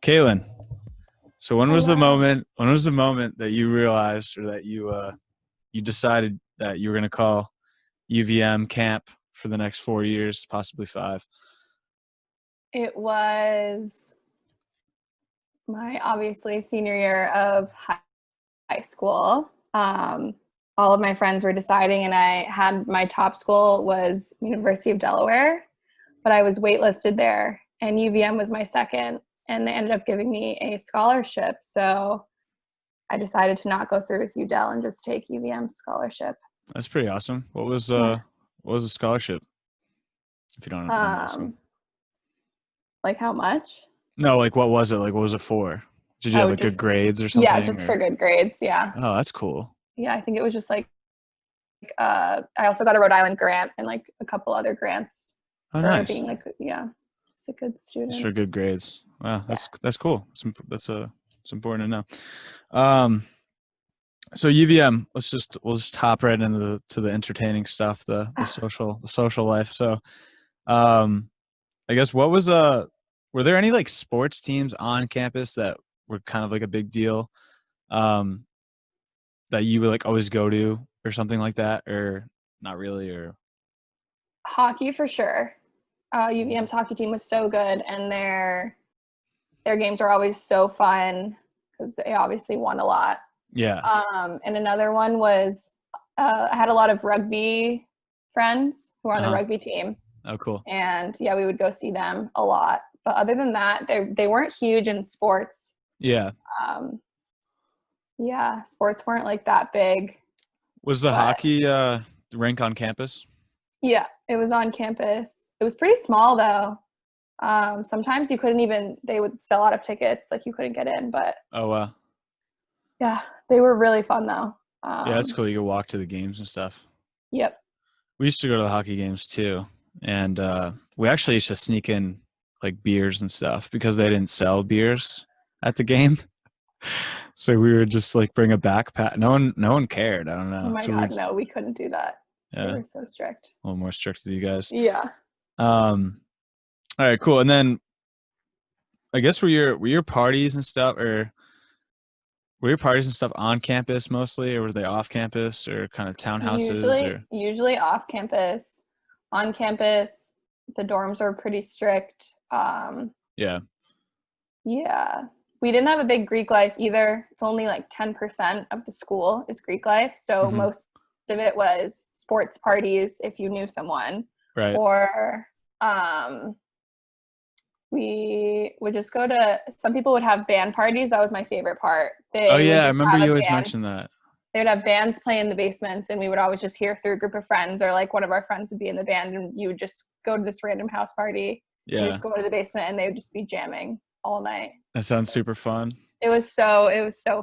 Kaitlin, so when was the Hello. moment that you realized or that you decided that you were going to call UVM camp for the next 4 years, possibly five? It was my obviously senior year of high school. All of my friends were deciding, and I had my top school was University of Delaware, but I was waitlisted there, and UVM was my second, and they ended up giving me a scholarship. So I decided to not go through with UDEL and just take UVM scholarship. That's pretty awesome. Yeah. What was the scholarship, if you don't mind me asking? Um, like how much? No, like what was it? Like what was it for? Did you have Oh, like good just grades or yeah, something? just for Or good grades. Yeah. oh, that's cool. Yeah, I think it was just like I also got a Rhode Island grant and like a couple other grants Oh, for nice. being like, yeah, just a good Just student. for good grades. Wow, Yeah. that's cool. It's important to know. So UVM, we'll just hop right into the entertaining stuff, the social life. So, um, I guess were there any like sports teams on campus that were kind of like a big deal, um, that you would like always go to or something like that, or not really, or Hockey for sure. UVM's hockey team was so good, and their games were always so fun because they obviously won a lot. yeah. And another one was I had a lot of rugby friends who were on the Uh-huh. rugby team, Oh, cool. and yeah, we would go see them a lot. But other than that, they weren't huge in sports. Yeah. Um, yeah, sports weren't like that big, Was the but hockey rink on campus? yeah, it was on campus. It was pretty small though. Sometimes you couldn't even, they would sell out of tickets, like you couldn't get in, but Oh, yeah, they were really fun though. yeah, that's cool. You could walk to the games and stuff. Yep. We used to go to the hockey games too, and we actually used to sneak in like beers and stuff because they didn't sell beers at the game. So we would just like bring a backpack. No one cared. I don't Oh know. my So we God, would, no, we couldn't do that. They yeah, were so strict. a little more strict with you guys. Yeah. Um, all right, cool. And then I guess were your parties and stuff, or were your parties and stuff on campus mostly, or were they off campus, or kind of townhouses, Usually, or usually off campus. On campus, the dorms are pretty strict. yeah. Yeah. We didn't have a big Greek life either. It's only like 10% of the school is Greek life. So Hmm. most of it was sports parties if you knew someone, Right. or um, we would just go to, some people would have band parties. That was my favorite part. Oh They would yeah, I just remember have you a always band. mentioned that. They would have bands play in the basements, and we would always just hear through a group of friends, or like one of our friends would be in the band, and you would just go to this random house party and Yeah, just go to the basement, and they would just be jamming all night. that sounds So super fun. it was so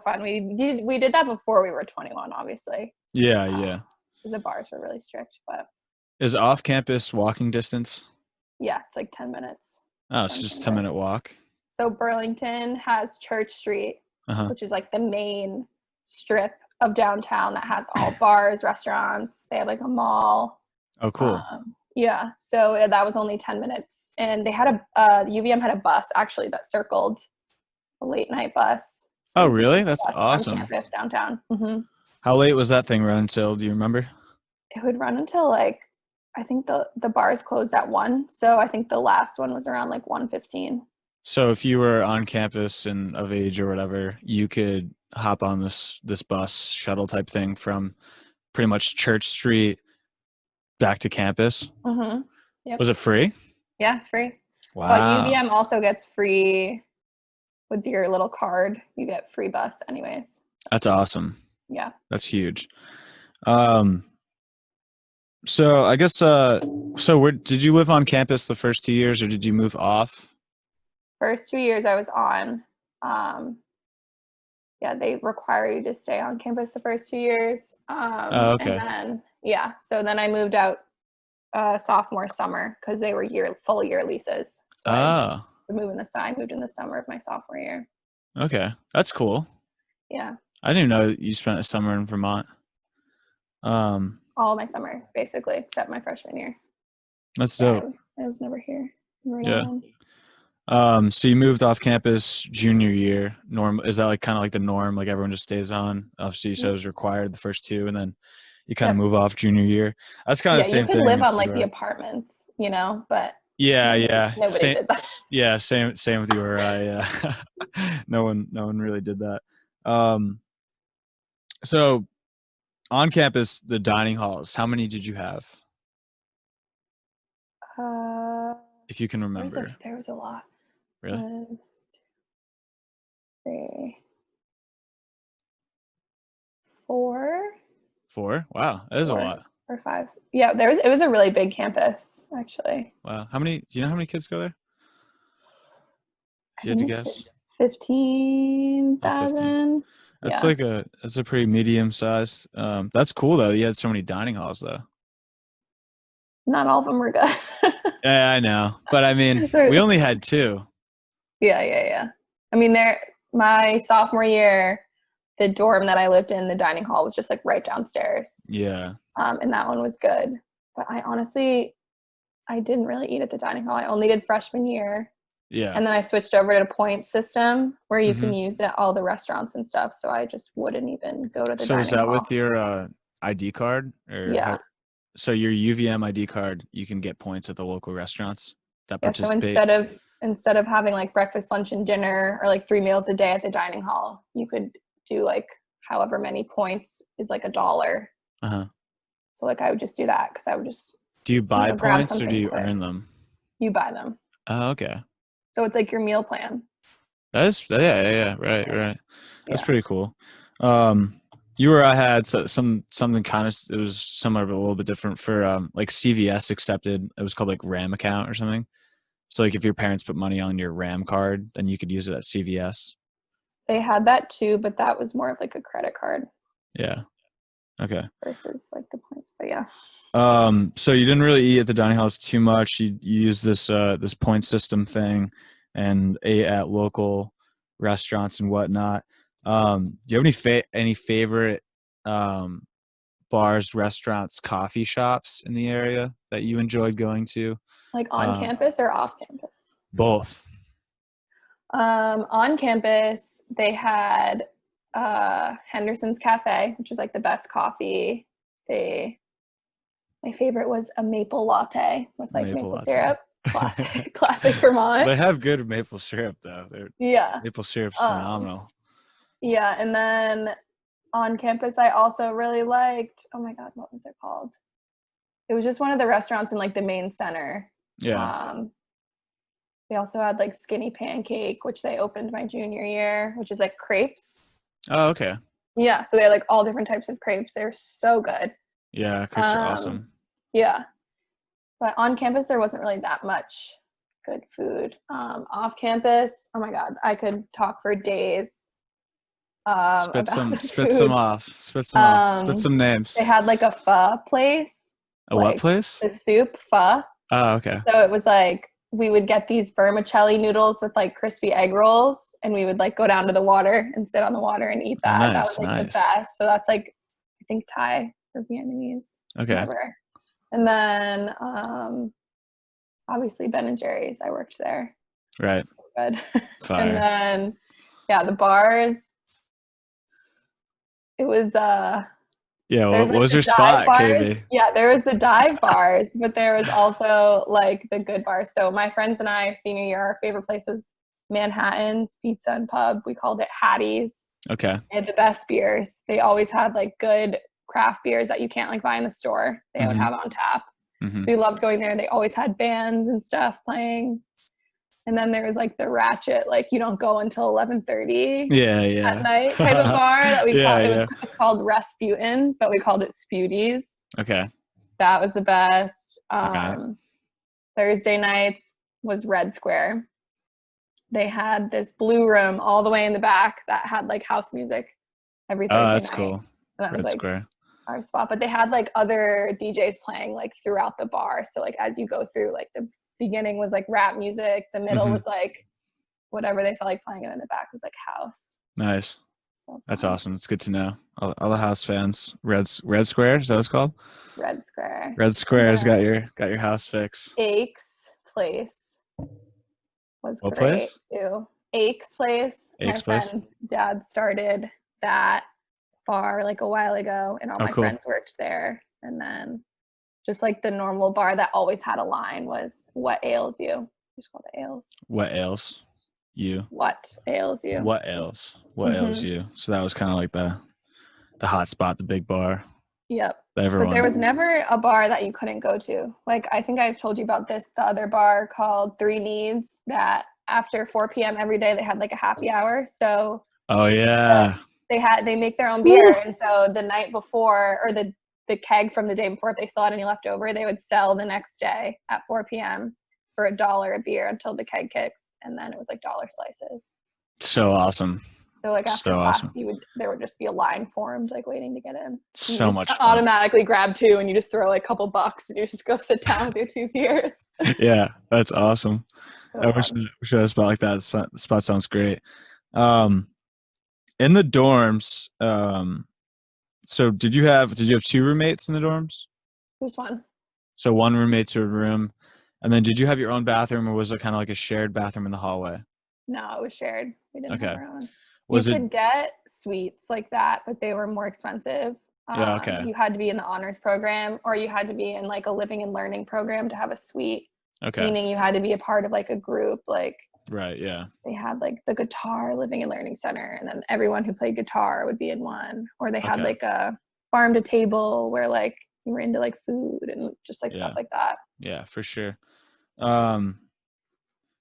fun. We did that before we were 21, obviously. Yeah, Uh, yeah. the bars were really strict, but Is off campus walking distance? yeah, it's like 10 minutes Oh, it's from just 10 minute campus. walk. So Burlington has Church Street, Uh-huh. which is like the main strip of downtown that has all bars, restaurants. They have like a mall. Oh, cool. Yeah, so that was only 10 minutes. And they had UVM had a bus actually that circled, a late night bus. So Oh, you could take really? the That's bus on awesome. campus downtown. How late was that thing run until? Do you remember? It would run until like, I think the bars closed at 1. So I think the last one was around like 1:15. So if you were on campus and of age or whatever, you could hop on this bus shuttle type thing from pretty much Church Street back to campus. Yep. Was it free? Yeah, it's free. But Wow. UVM also gets free with your little card. You get free bus anyways. That's awesome. Yeah. That's huge. Um, so I guess so where did you live on campus the first 2 years or did you move off? First 2 years I was on. Um, yeah, they require you to stay on campus the first 2 years. Oh, And okay. then yeah, so then I moved out sophomore summer because they were full year leases. So I Oh, moved in the summer of my sophomore year. okay. That's cool. Yeah, I didn't even know you spent a summer in Vermont. Um, all my summers basically except my freshman year. that's Yeah, dope. I was never here in Rhode Yeah. Island. So you moved off campus junior year. Norm, is that like kind of like the norm? Like everyone just stays on. Obviously, you said it was required the first two, and then you kind of Yep. move off junior year. That's kind of Yeah, the you same could thing live as on like the your. apartments, but Yeah, nobody yeah, nobody did that. same with you or I. No one really did that. Um, so on campus, the dining halls. How many did you have, Uh, if you can remember? there was a lot. Really? 1, 3, 4, Four? Wow, that is a 4 lot. or 5. Yeah, it was a really big campus actually. Wow, how many? Do you know how many kids go there? If I you had to think it's guess. Oh, 15. 15,000. Yeah. That's a pretty medium size. That's cool though. You had so many dining halls though. Not all of them were good. Yeah, I know, but I mean, we only had two. Yeah. I mean, my sophomore year, the dorm that I lived in, the dining hall was just like right downstairs. Yeah, And that one was good. But I didn't really eat at the dining hall. I only did freshman year. yeah. And then I switched over to a point system where you can Hmm. use it at all the restaurants and stuff. So I just wouldn't even go to the So is dining that hall. with your ID card or how? Yeah. So your UVM ID card, you can get points at the local restaurants that Yeah. So participate. instead of having like breakfast, lunch, and dinner or like 3 meals a day at the dining hall, you could do like however many points is like $1. Uh-huh. So like I would just do that because I would just, Do you buy grab points or do something you quick. earn them? You buy them. Oh, okay. So it's like your meal plan. Yeah. Right. That's Yeah. pretty cool. Um, you or I had something kind of it was similar but a little bit different for like CVS accepted. It was called like RAM account or something. So like if your parents put money on your RAM card, then you could use it at CVS. They had that too, but that was more of like a credit card Yeah. Okay. versus like the points. But yeah. So you didn't really eat at the dining halls too much. You used this point system thing and ate at local restaurants and whatnot. Do you have any favorite um bars, restaurants, coffee shops in the area that you enjoyed going to? Like on Um, campus or off campus? both. On campus, they had Henderson's Cafe, which was like the best coffee. My favorite was a maple latte with like Maple maple latte. syrup. Classic Vermont. They have good maple syrup though. Yeah. Maple syrup's Um, phenomenal. yeah, and then on campus, I also really liked. Oh my god, what was it called? It was just one of the restaurants in like the main center. Yeah. Um, they also had like Skinny Pancake, which they opened my junior year, which is like crepes. Oh, okay. Yeah, so they had like all different types of crepes. They were so good. Yeah, crepes are Um, awesome. yeah, but on campus there wasn't really that much good food. Off campus, oh my god, I could talk for days Spit about some the spit some food. off. Spit some off. Spit Um, some names. they had like a pho place, A what like place? the soup pho. Oh, okay. So it was like we would get these vermicelli noodles with like crispy egg rolls, and we would like go down to the water and sit on the water and eat Oh, that. That was nice, like the nice. best. So that's like I think Thai or Vietnamese, Okay. whatever. And then obviously Ben and Jerry's. I worked there. Right. So good. And Fire. then yeah, the bars. It was Yeah, there's what like was the your dive spot, bars. KB? Yeah, there was the dive bars, but there was also like the good bars. So my friends and I, senior year, our favorite place was Manhattan's Pizza and Pub. We called it Hattie's. Okay. They had the best beers. They always had like good craft beers that you can't like buy in the store. They would Mm-hmm. have on tap. Mm-hmm. So we loved going there. They always had bands and stuff playing. And then there was like the Ratchet, like you don't go until 11:30 Yeah, at yeah. night type of bar that we call Yeah. it's called Rasputin's, but we called it Sputies. Okay. That was the best. All right. Thursday nights was Red Square. They had this blue room all the way in the back that had like house music every Oh, Thursday that's night. cool. And that was Red like Square. our spot. But they had like other DJs playing like throughout the bar. So like as you go through, like the beginning was like rap music, the middle Mm-hmm. was like whatever they felt like playing, and then the back was like house. Nice. So That's fun. awesome. It's good to know. All the house fans. Red Square, is that what it's called? Red Square. Red And Square's got then your house fix. Aches Place. was What great place? too. Ake's Place. My Aches place. friend's dad started that bar like a while ago, and all Oh, my cool. friends worked there. And then just like the normal bar that always had a line was "What ails you?" Just called it Ales. What ails you? What ails you? What ails? What ails Mm-hmm. you? So that was kind of like the hot spot, the big bar Yep. that But there was everyone. never a bar that you couldn't go to. Like I think I've told you about this, the other bar called Three Needs that after 4 p.m. every day they had like a happy hour. So Oh yeah. they make their own Woo. beer, and so the night before or the keg from the day before, if they still had any left over, they would sell the next day at 4 p.m. for $1 a beer until the keg kicks, and then it was like dollar slices. So awesome. So like after So class, awesome. there would just be a line formed, like waiting to get in. And you So just much fun. automatically grab two, and you just throw like a couple bucks, and you just go sit down with your 2 beers. Yeah, that's awesome. So I fun. wish I had a spot like that. The spot sounds great. Um, in the dorms, so did you have two roommates in the dorms? Who's fun? So one roommate to a room, and then did you have your own bathroom, or was it kind of like a shared bathroom in the hallway? No, it was shared. We didn't have Okay. our own. You Was it? could get suites like that, but they were more expensive. Yeah. Okay. You had to be in the honors program, or you had to be in like a living and learning program to have a suite, Okay. meaning you had to be a part of like a group. Like Right. Yeah. they had like the guitar living and learning center, and then everyone who played guitar would be in one. Or they had Okay. like a farm to table where like you were into like food and just like stuff Yeah. like that. Yeah. For sure. Um.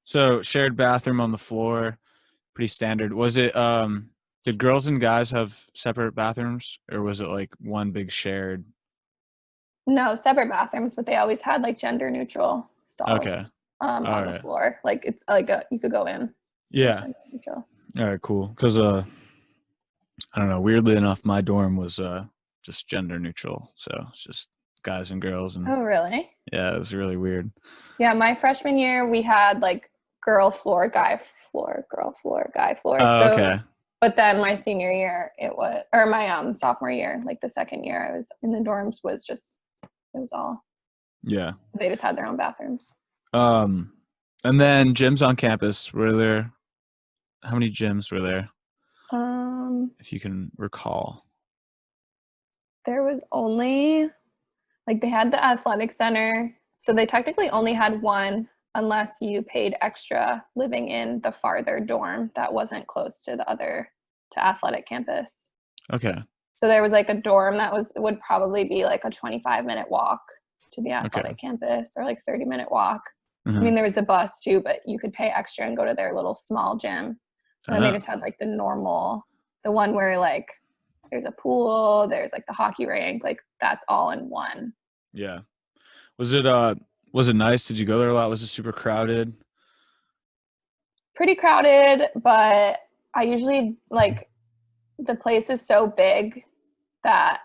So shared bathroom on the floor, pretty standard. Was it? Did girls and guys have separate bathrooms, or was it like one big shared? No, separate bathrooms, but they always had like gender neutral Okay. stalls All on the right. floor. Like it's like you could go in. It was Yeah. gender neutral. All right. Cool. Because I don't know. Weirdly enough, my dorm was just gender neutral, so it's just guys and girls, and Oh, really? yeah, it was really weird. Yeah, my freshman year we had like girl floor, guy floor, girl floor, guy floor. Oh, So, okay. but then my senior year it was, or my sophomore year, like the second year I was in the dorms was just it was all Yeah. they just had their own bathrooms. Um, and then gyms on campus. Were there? How many gyms were there, Um, if you can recall? there was only like they had the athletic center, so they technically only had one unless you paid extra living in the farther dorm that wasn't close to the other to athletic campus. Okay. So there was like a dorm that would probably be like a 25-minute walk to the Okay. athletic campus or like 30-minute walk. I Mm-hmm. mean, there was a bus too, but you could pay extra and go to their little small gym. And then they just had like the normal, the one where like there's a pool, there's like the hockey rink, like that's all in one. Yeah. Was it nice? Did you go there a lot? Was it super crowded? Pretty crowded, but I usually like the place is so big that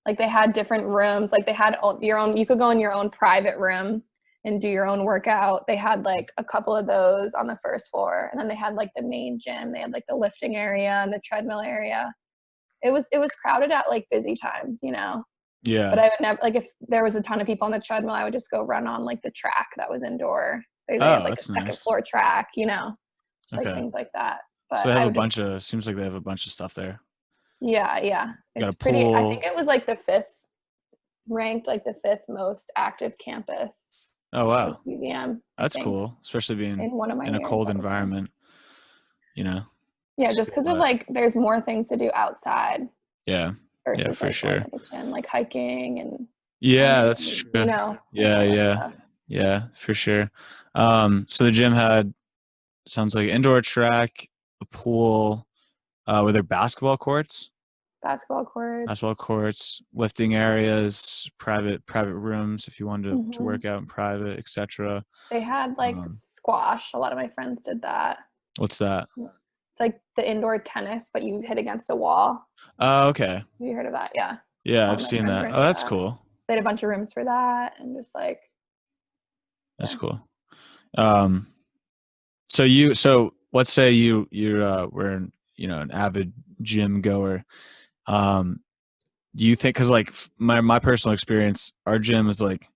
like they had different rooms, like they had your own, you could go in your own private room and do your own workout. They had like a couple of those on the first floor, and then they had like the main gym. They had like the lifting area and the treadmill area. It was crowded at like busy times, you know. But Yeah. I would never like if there was a ton of people on the treadmill, I would just go run on like the track that was indoor. They had Oh, like a that's second nice. floor track, you know, just like Okay. things like that. So But they have I a would just bunch of. Seems like they have a bunch of stuff there. yeah. You got It's a pretty I think pool. it was like the fifth ranked like the fifth most active campus Oh was wow, UVM, I that's think, cool. Especially being in one of my in a years. cold That was fun. environment. You know. Yeah, It's just cool, because of but like there's more things to do outside yeah. Yeah, versus for like going sure. to the gym, like hiking and Yeah, running, that's you true. know, like Yeah, all that yeah, stuff. yeah, for sure. So the gym had sounds like indoor track, a pool. Were there basketball Basketball courts, lifting areas, private rooms if you wanted to courts. work out in private, etc. They had like Um, squash. A lot of my friends did that. what's that? It's like the indoor tennis, but you hit against a wall. Oh, okay. Have you heard of that? Yeah. Yeah, All I've of my seen friends that. were Oh, into that's that. cool. They had a bunch of rooms for that and just like, That's yeah. cool. Um, so let's say were an avid gym goer. Um, do you think because like my personal experience, our gym is like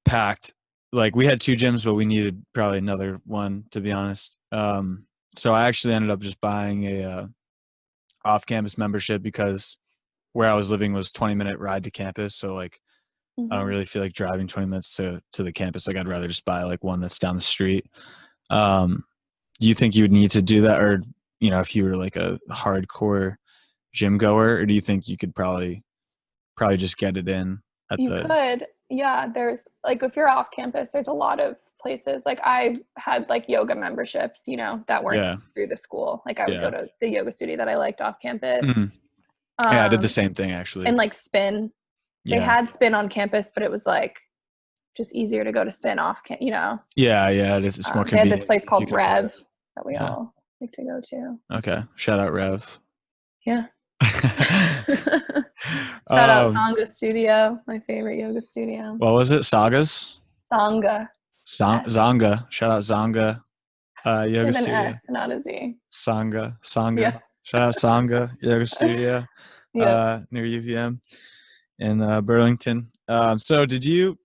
packed like we had two gyms, but we needed probably another one, to be honest. So I actually ended up just buying a off-campus membership because where I was living was 20-minute ride to campus. So like I don't Mhm. really feel like driving 20 minutes to the campus. Like I'd rather just buy like one that's down the street. Um, do you think you would need to do that, or if you were like a hardcore gym goer, or do you think you could probably just get it in at You the could, yeah. There's like if you're off campus, there's a lot of places. Like I had like yoga memberships, that weren't yeah through the school. Like I would go yeah to the yoga studio that I liked off campus. Mhm. Yeah, I did the Um, same thing actually. and like spin. They Yeah had spin on campus, but it was like just easier to go to spin off. yeah it's more They had this convenient place if you called can afford Rev it. that we Yeah. all like to go to. Okay, shout out Rev. Yeah. Shout out um Sangha Studio, my favorite yoga studio. what was it, Sagas? Sangha. S Zonga, shout out Zonga yoga with an studio. S, not a Z. Sangha, Yeah. shout out Sangha yoga studio Yep. near UVM in Burlington. So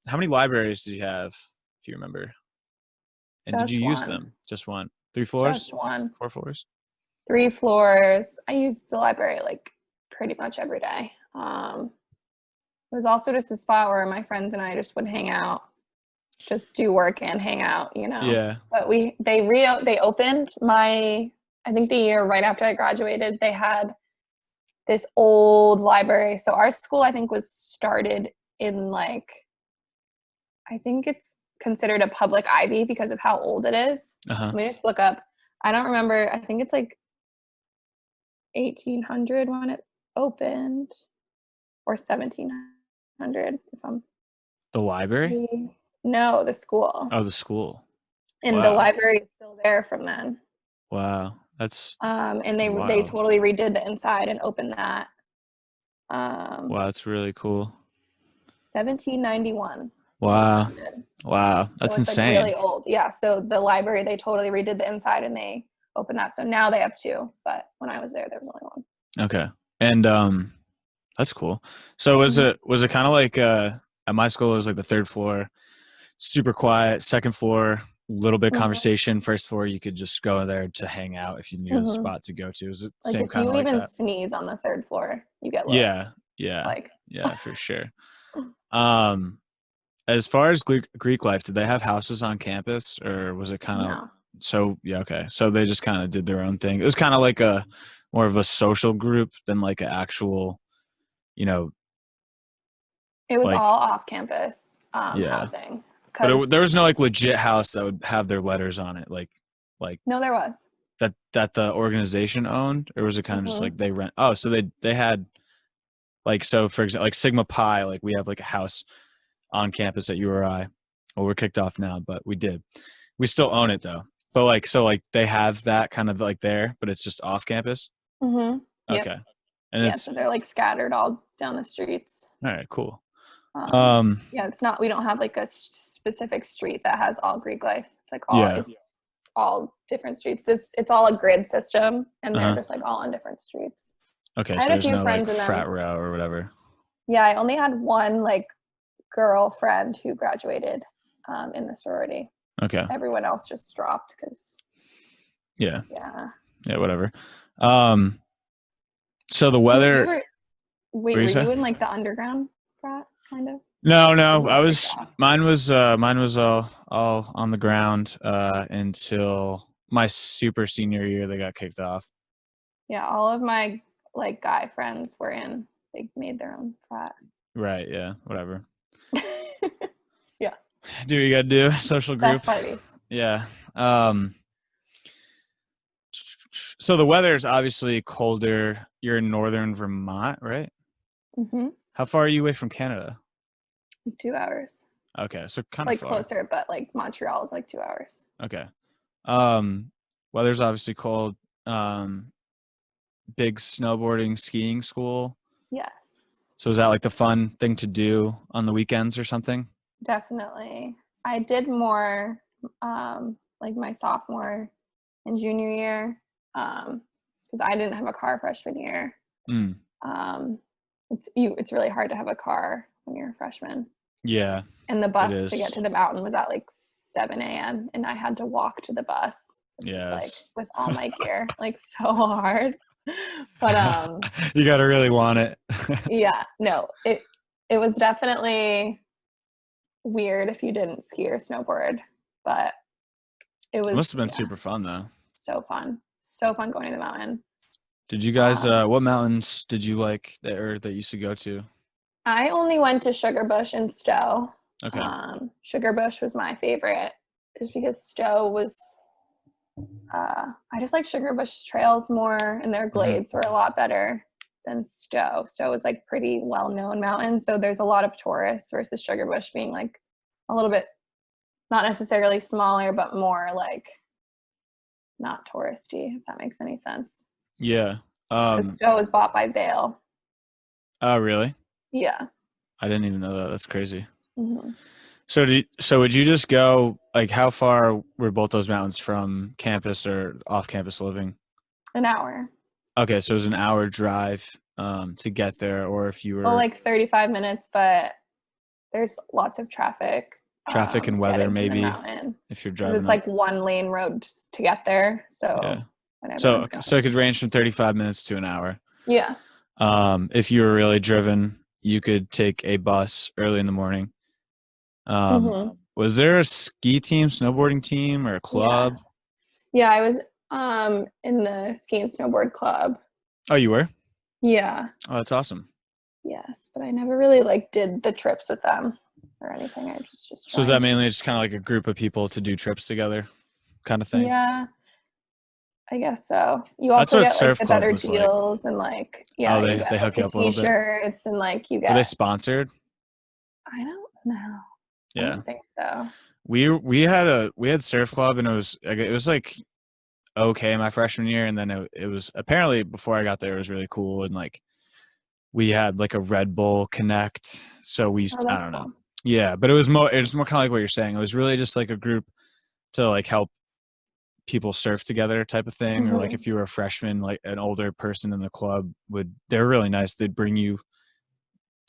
how many libraries did you have, if you remember, and did you Just use one. them? Just one? 3 floors? Just one. 4 floors? 3 floors. I use the library like pretty much every day. It was also just a spot where my friends and I just would hang out, just do work and hang out. Yeah. But they opened I think the year right after I graduated, they had this old library. So our school I think was started in like I think it's considered a public Ivy because of how old it is. Uh-huh. Let me just look up. I don't remember. I think it's like 1800 when it opened, or 1700 if I'm. The library? No, the school. Oh, the school. And the Wow. library is still there from then. Wow. That's And they wild. totally redid the inside and opened that. Wow, that's really cool. 1791 it was Wow. founded. Wow. So That's it's like really insane. old. Yeah. So the library, they totally redid the inside and they opened that. So now they have two, but when I was there was only one. Okay. And that's cool. So was it kind of like at my school it was like the third floor, super quiet, second floor, little bit Mm-hmm. conversation, first floor you could just go there to hang out if you needed a Mm-hmm. spot to go to. Was it the Like same if kind you of like even that? sneeze on the third floor, you get Yeah. looks. Yeah. Like, Yeah, for sure. Um As far as Greek life, did they have houses on campus, or was it kind of no, so? Yeah, okay. So they just kind of did their own thing. It was kind of like a more of a social group than like an actual, you know, it was like all off campus yeah. housing. But Because there was no like legit house that would have their letters on it, like no, there was. that the organization owned, or was it kind of just Mm-hmm. like they rent? Oh, so they had like, so for example, like Sigma Pi, like we have like a house on campus at URI. Well, we're kicked off now, but we did. We still own it though. But like, so like they have that kind of like there, but it's just off campus. Mm-hmm. Yep. Okay. And Yeah. it's So they're like scattered all down the streets. all right, cool. Um, Um, yeah, it's not. We don't have like a specific street that has all Greek life. It's like yeah. it's all different streets. It's all a grid system, and they're Uh-huh. just like all on different streets. Okay, I so had a there's few no like friends in them. frat row or whatever. Yeah, I only had one like girlfriend who graduated in the sorority. Okay. Everyone else just dropped because Yeah. yeah. Yeah, whatever. So the You weather, were what wait, do you were say? you in like the underground frat kind of? Or No, you I got kicked was off? mine was all on the ground until my super senior year they got kicked off. Yeah, all of my like guy friends were in. They made their own frat. Right, yeah, whatever. Yeah, Do what you gotta do, social group. best buddies. Yeah. Um so the weather is obviously colder. You're in northern Vermont, right? Mm-hmm. How far are you away from Canada? 2 hours, Okay, so kind of like far. closer, but like Montreal is like 2 hours. Okay. Um weather's obviously cold. Um Big snowboarding, skiing school. Yes, So is that like the fun thing to do on the weekends or something? definitely. I did more like my sophomore and junior year because I didn't have a car freshman year. Mm. Um, it's really hard to have a car when you're a freshman. Yeah, And the it bus to get is. to the mountain was at like 7 a.m. and I had to walk to the bus. It was like Yes. with all my gear, like so hard. But You got to really want it. yeah, no, it was definitely weird if you didn't ski or snowboard, but it It must was, have been yeah, super fun though. so fun. So fun going to the mountain. Did you guys Um, what mountains did you like that or that you used to go to? I only went to Sugarbush and Stowe. Okay. Sugarbush was my favorite just because Stowe was, I just like Sugarbush trails more, and their Hmm. glades were a lot better than Stowe. Stowe is like pretty well-known mountain, so there's a lot of tourists versus Sugarbush being like a little bit not necessarily smaller, but more like not touristy, if that makes any sense. Yeah. Because Stowe was bought by Vail. Oh really? Yeah. I didn't even know that. That's crazy. Hmm. So would you just go like how far were both those mountains from campus or off campus living? An hour. Okay, so it was an hour drive to get there, or if you Well, were like 35 minutes, but there's lots of traffic traffic and weather getting to the maybe mountain if you're because driving it's up. like one lane road to get there. Yeah. So when So everyone's so it going. could range from 35 minutes to an hour. Yeah. If you were really driven, you could take a bus early in the morning. Hmm. Was there a ski team, snowboarding team, or a Yeah. club? Yeah. I was in the ski and snowboard club. Oh, you were? Yeah. Oh, that's awesome. Yes. But I never really like did the trips with them or anything. I just So is that joined. mainly just kind of like a group of people to do trips together kind of thing? Yeah. I guess so. You That's also what get like surf the club better was like. deals and like, Oh, yeah, you get they like hook the you up a little bit. t-shirts and like you Were they get, sponsored? I don't know. I Yeah. don't think so. We had surf club and it was like okay my freshman year, and then it was apparently before I got there it was really cool, and like we had like a Red Bull Connect, so Oh, I that's don't know. cool. Yeah, but it was more kind of like what you're saying. It was really just like a group to like help people surf together type of thing, or like Hmm. if you were a freshman, like an older person in the club they're really nice. They'd bring you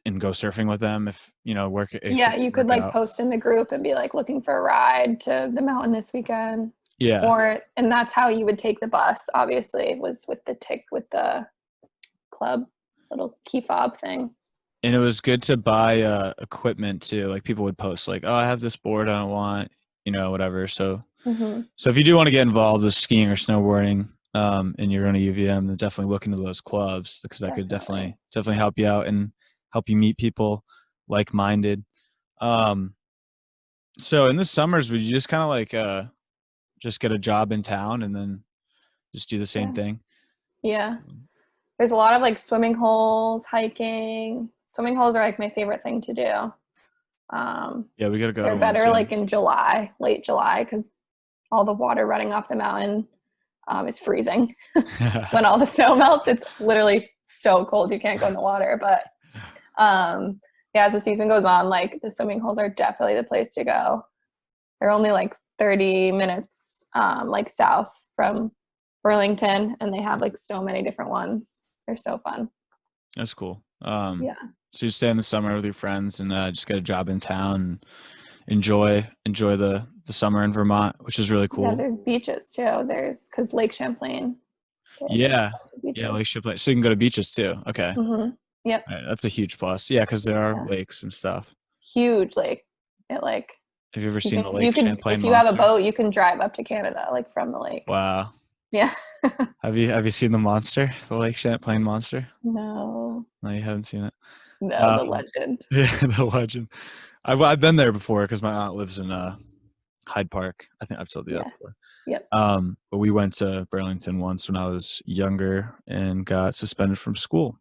and go surfing with them if you know work if it Yeah, you would could work like out. post in the group and be like looking for a ride to the mountain this weekend. Yeah, Or and that's how you would take the bus, obviously, was with the club little key fob thing. and it was good to buy equipment too. Like people would post like, "Oh, I have this board I don't want," you know, whatever. So Hmm. so if you do want to get involved with skiing or snowboarding, and you're in a UVM, then definitely look into those clubs because that could Definitely. definitely help you out and help you meet people like minded. Um, so in the summers, would you just kind of like just get a job in town and then just do the same Yeah. thing? Yeah. There's a lot of like swimming holes, hiking. Swimming holes are like my favorite thing to do. Um, Yeah, we gotta go they're to one better soon. like in July, late July, because all the water running off the mountain is freezing. When all the snow melts, it's literally so cold you can't go in the water. But yeah, as the season goes on, like the swimming holes are definitely the place to go. They're only like 30 minutes like south from Burlington, and they have like so many different ones. They're so fun. That's cool. Yeah. So you stay in the summer with your friends and just get a job in town and enjoy the summer in Vermont, which is really Yeah, cool. there's beaches too. There's because Lake Champlain, there's Yeah, a bunch of yeah, beaches. Lake Champlain. So you can go to beaches too. Okay, Yep. all right, that's a huge plus. Yeah, because there are Yeah. lakes and stuff. Huge lake. It like Have you ever you seen the can you Lake could Champlain if you have a monster? boat, you can drive up to Canada like from the lake. Wow. Yeah. Have you seen the monster, the Lake Champlain monster? No. No, you haven't seen it. No, the Um, legend. yeah, the legend. I've been there before because my aunt lives in Hyde Park. I think I've told you that Yeah. before. Yep. But we went to Burlington once when I was younger and got suspended from school.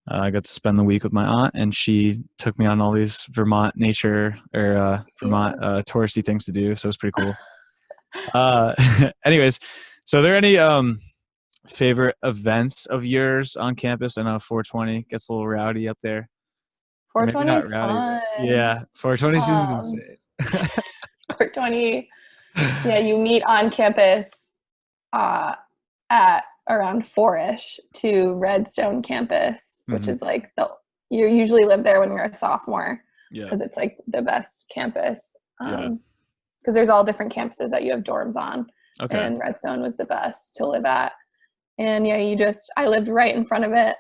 I got to spend the week with my aunt, and she took me on all these Vermont nature or Vermont Cute. touristy things to do. So it was pretty cool. Uh, anyways, so are there any favorite events of yours on campus? I know 420 gets a little rowdy up there, or maybe 420 not is rowdy, but fun. yeah, 420 seems Um, insane. 420. Yeah, you meet on campus uh, at around 4ish to Redstone campus, which Hmm. is like the you usually live there when you're a sophomore. Yeah. because it's like the best campus. Yeah. Because there's all different campuses that you have dorms on. Okay. And Redstone was the best to live at. And yeah, I lived right in front of it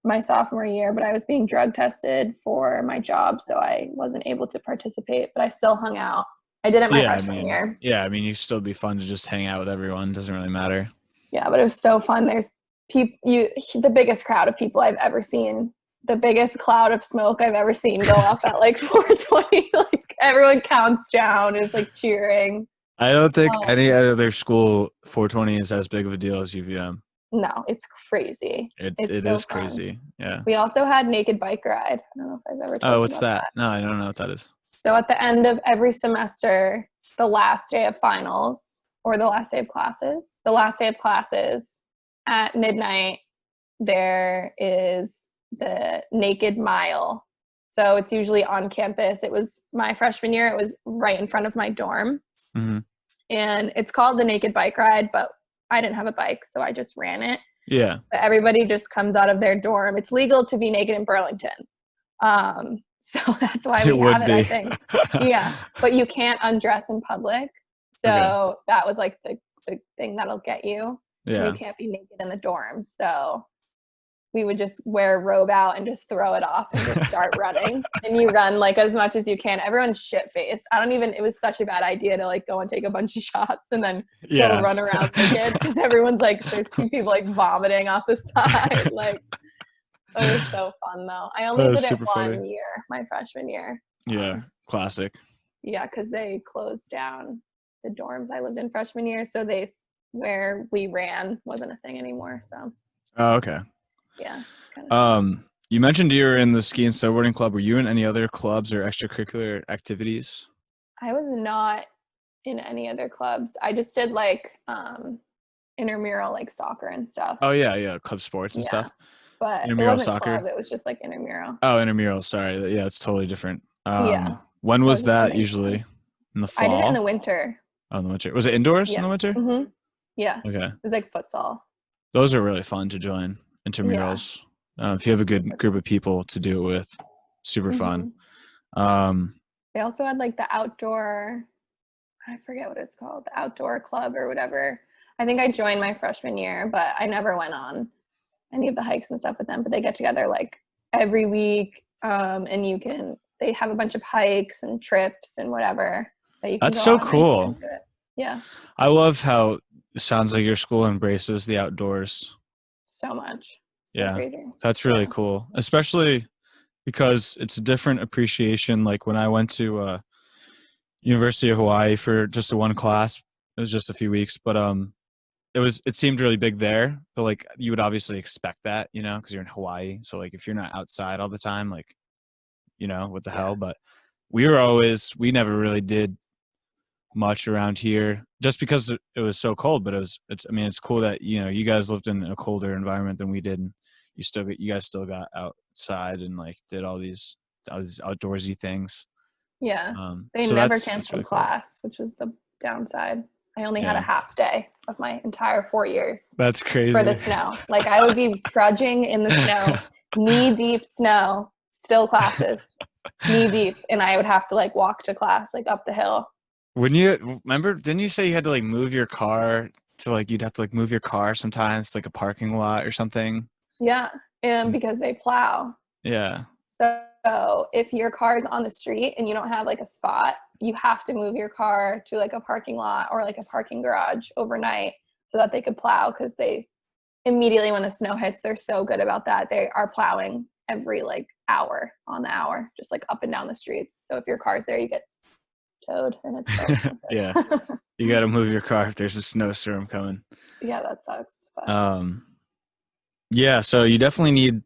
my sophomore year, but I was being drug tested for my job, so I wasn't able to participate, but I still hung out. I did it my freshman year. Yeah, I mean, you still be fun to just hang out with everyone. Doesn't really matter. Yeah, but it was so fun. There's the biggest crowd of people I've ever seen, the biggest cloud of smoke I've ever seen go up at like 4:20. Like everyone counts down, is like cheering. I don't think any other school 420 is as big of a deal as UVM. No, it's crazy. It so is fun. crazy. Yeah. We also had naked bike ride. I don't know if I've ever told you what's about that? No, I don't know what that is. So at the end of every semester, the last day of finals or the last day of classes at midnight, there is the naked mile. So it's usually on campus. It was my freshman year. It was right in front of my dorm. Mm-hmm. And it's called the naked bike ride, but I didn't have a bike, so I just ran it. Yeah. But everybody just comes out of their dorm. It's legal to be naked in Burlington. So that's why we have it, I think. Yeah, but you can't undress in public. So that was like the thing that'll get you. Yeah. You can't be naked in the dorms. So we would just wear a robe out and just throw it off and just start running. And you run like as much as you can. Everyone's shit-faced. It was such a bad idea to like go and take a bunch of shots and then go run around naked, because everyone's like, there's two people like vomiting off the side. Like, it was so fun though. I only did it one year, my freshman year. Yeah, classic. Yeah, because they closed down the dorms I lived in freshman year, so where we ran wasn't a thing anymore. So. Oh, okay. Yeah. You mentioned you were in the ski and snowboarding club. Were you in any other clubs or extracurricular activities? I was not in any other clubs. I just did like intramural, like soccer and stuff. Oh yeah, club sports and stuff. But intramural it wasn't soccer. Club, it was just like intramural. Oh, intramural. Sorry. Yeah, it's totally different. Yeah. When was that usually? In the fall? I did it in the winter. Oh, in the winter. Was it indoors in the winter? Mm-hmm. Yeah. Okay. It was like futsal. Those are really fun to join, intramurals. Yeah. If you have a good group of people to do it with, super fun. They also had like the outdoor, I forget what it's called, the outdoor club or whatever. I think I joined my freshman year, but I never went on any of the hikes and stuff with them. But they get together like every week, and they have a bunch of hikes and trips and whatever that you can. That's so cool. Yeah. I love how it sounds like your school embraces the outdoors so much. So crazy. That's really cool, especially because it's a different appreciation. Like when I went to University of Hawaii for just one class, it was just a few weeks, but it seemed really big there, but like you would obviously expect that, because you're in Hawaii. So like if you're not outside all the time, like, what the hell? But we never really did much around here just because it was so cold. But it's cool that you guys lived in a colder environment than we did, and you guys still got outside and like did all these outdoorsy things. Yeah. They never canceled class, which was the downside. I only had a half day of my entire 4 years. That's crazy. For the snow. Like I would be trudging in the snow, knee deep snow, still classes, knee deep. And I would have to like walk to class, like up the hill. When you remember, didn't you say you had to like move your car to like, you'd have to like move your car sometimes, like a parking lot or something? Yeah. And because they plow. Yeah. So if your car is on the street and you don't have like a spot, you have to move your car to like a parking lot or like a parking garage overnight so that they could plow, because they immediately when the snow hits, they're so good about that. They are plowing every like hour on the hour, just like up and down the streets. So if your car's there, you get towed and it's so expensive. Yeah. You got to move your car if there's a snowstorm coming. Yeah, that sucks. But. Yeah, so you definitely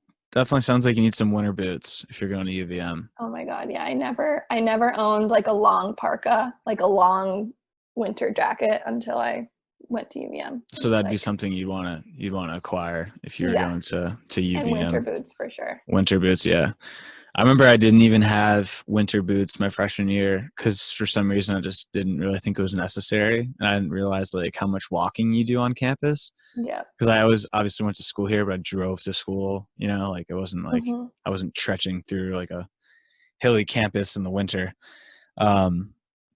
sounds like you need some winter boots if you're going to UVM. Oh my God. Yeah. I never owned like a long parka, like a long winter jacket until I went to UVM. So that'd be something you'd want to acquire if you're going to UVM. And winter boots for sure. Winter boots. Yeah. I remember I didn't even have winter boots my freshman year because for some reason I just didn't really think it was necessary. And I didn't realize like how much walking you do on campus. Yeah. Because I obviously went to school here, but I drove to school, like it wasn't like I wasn't trekking through like a hilly campus in the winter.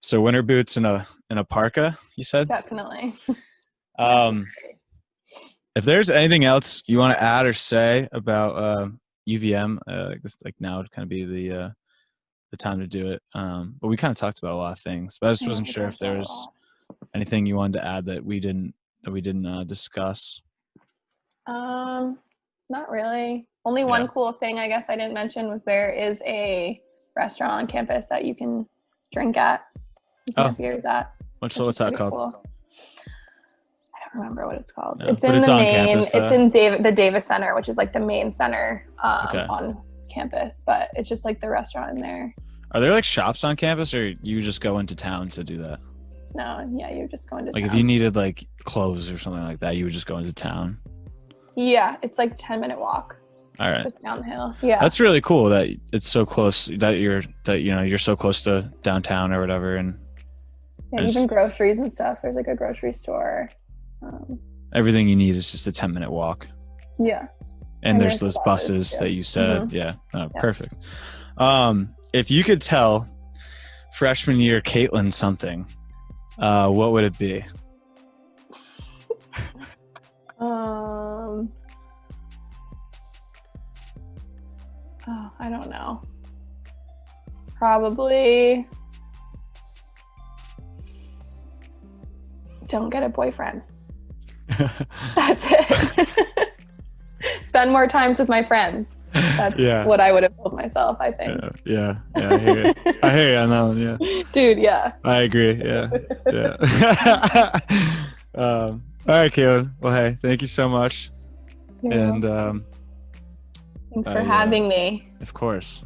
So winter boots and a parka, you said? Definitely. If there's anything else you want to add or say about UVM, this like now would kind of be the time to do it. But we kind of talked about a lot of things, but I just wasn't sure if there was anything you wanted to add that we didn't discuss. Not really. Only one cool thing I guess I didn't mention was there is a restaurant on campus that you can drink at. You can have beers at. What's that called? Cool. I don't remember what it's called. No, it's in the main. Campus, it's in the Davis Center, which is like the main center on campus. But it's just like the restaurant in there. Are there like shops on campus, or you just go into town to do that? No, yeah, you're just going to like town. If you needed like clothes or something like that, you would just go into town. Yeah, it's like 10-minute walk. All right. Just down the hill. Yeah. That's really cool that it's so close, that you're so close to downtown or whatever. And even groceries and stuff. There's like a grocery store. Everything you need is just a 10-minute walk. Yeah. And there's those buses that you said. Mm-hmm. Yeah. Oh, yeah. Perfect. If you could tell freshman year Kaitlin something, what would it be? I don't know. Probably don't get a boyfriend. That's it. Spend more times with my friends. That's what I would have told myself, I think. Yeah. I hear you. I hear you on that one, yeah. Dude, yeah. I agree, yeah. All right, Kaitlin. Well, hey, thank you so much. Thanks for having me. Of course.